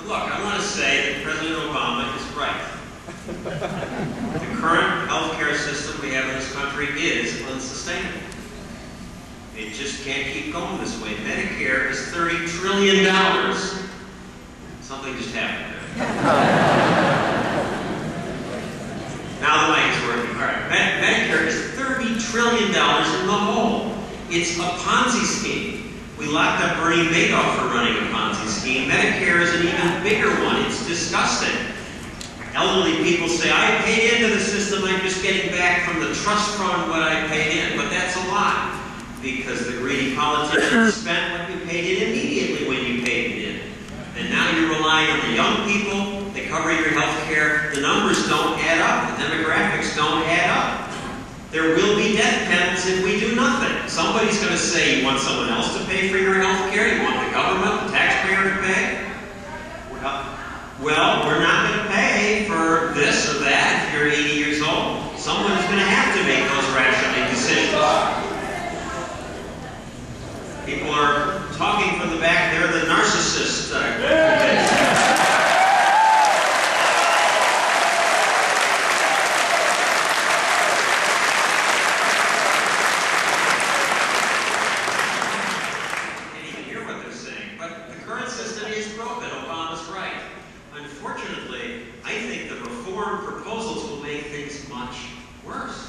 But look, I want to say that President Obama is right. The current healthcare system we have in this country is unsustainable. It just can't keep going this way. Medicare is $30 trillion. Something just happened there. Now the mic is working. All right. Medicare is $30 trillion in the hole. It's a Ponzi scheme. We locked up Bernie Madoff for running a Ponzi scheme. Medicare is an even bigger one. It's disgusting. Elderly people say, I paid into the system, I'm just getting back from the trust fund what I paid in. But that's a lie. Because the greedy politicians spent what you paid in immediately when you paid it in. And now you're relying on the young people. They cover your health care. The numbers don't add up. The demographics don't add up. There will be death penalties if we do nothing. Somebody's going to say, you want someone else to pay for your health care? You want the government, the taxpayer to pay? Well, we're not going to pay for this or that if you're 80 years old. Someone's going to have to make those rational decisions. People are talking from the back there, the narcissist. Can't even hear what they're saying. But the current system is broken. Obama's right. Unfortunately, I think the reform proposals will make things much worse.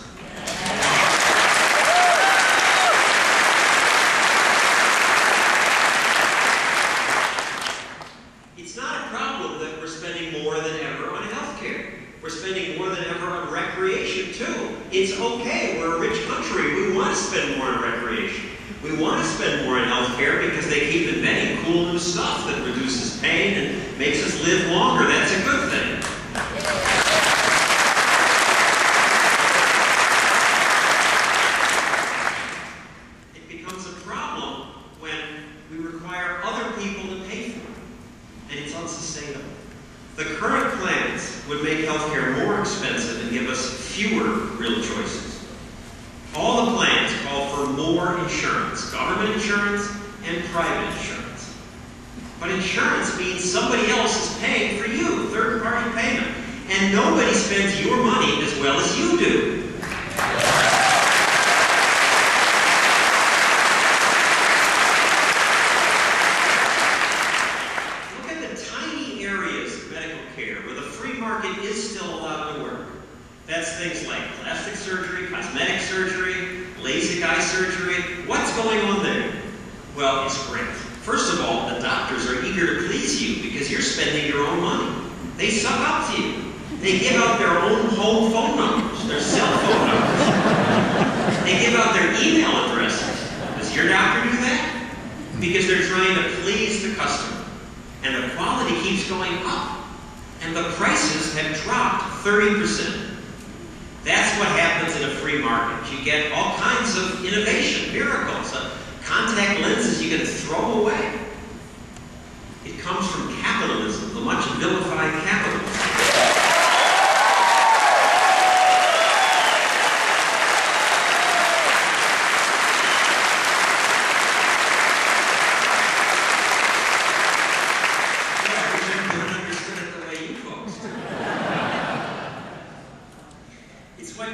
It's not a problem that we're spending more than ever on health care. We're spending more than ever on recreation, too. It's okay. We're a rich country. We want to spend more on recreation. We want to spend more on health care because they keep inventing cool new stuff that reduces pain and makes us live longer. That's a good thing. It becomes a problem when we require other people to pay for it. And it's unsustainable. The current plans would make healthcare more expensive and give us fewer real choices. All the plans call for more insurance, government insurance and private insurance. But insurance means somebody else is paying for you, third-party payment. And nobody spends your money as well as you do. That's things like plastic surgery, cosmetic surgery, LASIK eye surgery. What's going on there? Well, it's great. First of all, the doctors are eager to please you because you're spending your own money. They suck up to you. They give out their own home phone numbers, their cell phone numbers. They give out their email addresses. Does your doctor do that? Because they're trying to please the customer. And the quality keeps going up. And the prices have dropped 30%. That's what happens in a free market. You get all kinds of innovation, miracles, contact lenses you can throw away. It comes from capitalism, the much vilified capitalism.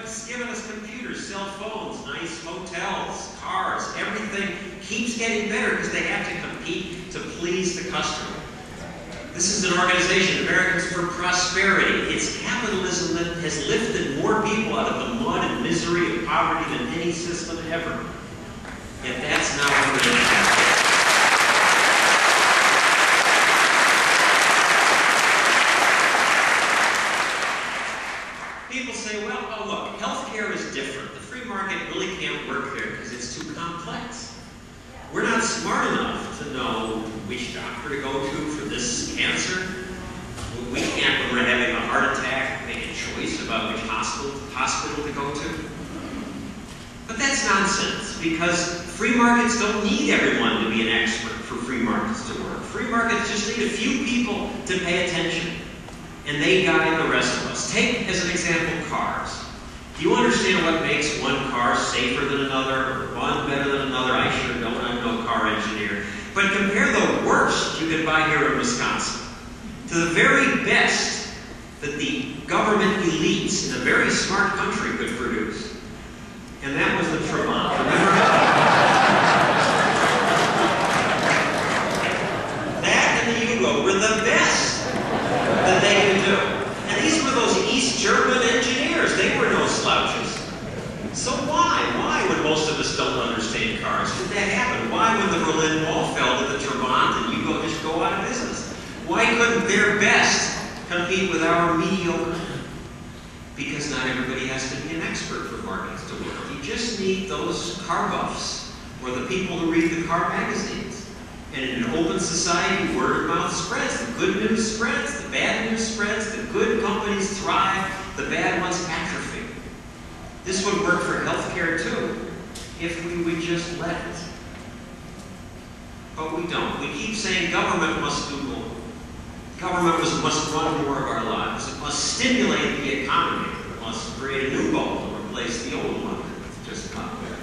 It's given us computers, cell phones, nice hotels, cars. Everything keeps getting better because they have to compete to please the customer. This is an organization, Americans for Prosperity. It's capitalism that has lifted more people out of the mud and misery of poverty than any system ever. Yet that's not what we're doing. People say, well, oh look, healthcare is different. The free market really can't work there because it's too complex. We're not smart enough to know which doctor to go to for this cancer. We can't, when we're having a heart attack, make a choice about which hospital to go to. But that's nonsense, because free markets don't need everyone to be an expert for free markets to work. Free markets just need a few people to pay attention. And they guide the rest of us. Take, as an example, cars. Do you understand what makes one car safer than another, or one better than another? I sure don't. I'm no car engineer. But compare the worst you could buy here in Wisconsin to the very best that the government elites in a very smart country could produce. And that was the Trabant. Remember? That and the Yugo were the best that they could do. And these were those East German engineers. They were no slouches. So why? Why, when most of us don't understand cars, did that happen? Why, when the Berlin Wall fell, did the Trabant and Yugo just go out of business? Why couldn't their best compete with our mediocre? Because not everybody has to be an expert for markets to work. You just need those car buffs, or the people who read the car magazines. And in an open society, word of mouth spreads. The good news spreads, the bad news spreads, the good companies thrive, the bad ones atrophy. This would work for healthcare too, if we would just let it. But we don't. We keep saying government must do more. Government must run more of our lives. It must stimulate the economy. It must create a new goal to replace the old one. It's just not there.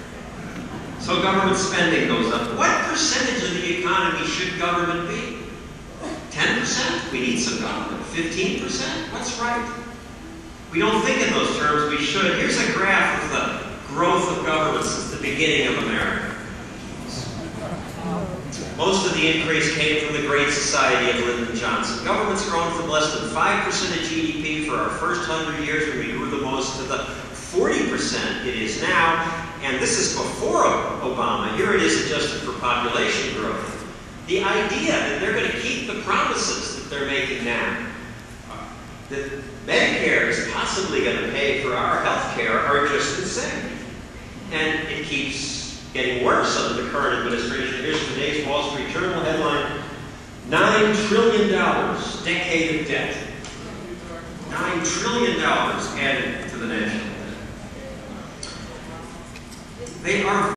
So government spending goes up. What percentage of the economy should government be? 10%? We need some government. 15%? What's right? We don't think in those terms. We should. Here's a graph of the growth of government since the beginning of America. Most of the increase came from the Great Society of Lyndon Johnson. Government's grown from less than 5% of GDP for our first 100 years, when we grew the most, to the 40% it is now. And this is before Obama. Here it is adjusted for population growth. The idea that they're going to keep the promises that they're making now, that Medicare is possibly going to pay for our health care, are just insane. And it keeps getting worse under the current administration. Here's today's Wall Street Journal headline: $9 trillion decade of debt. $9 trillion added to the national debt. They are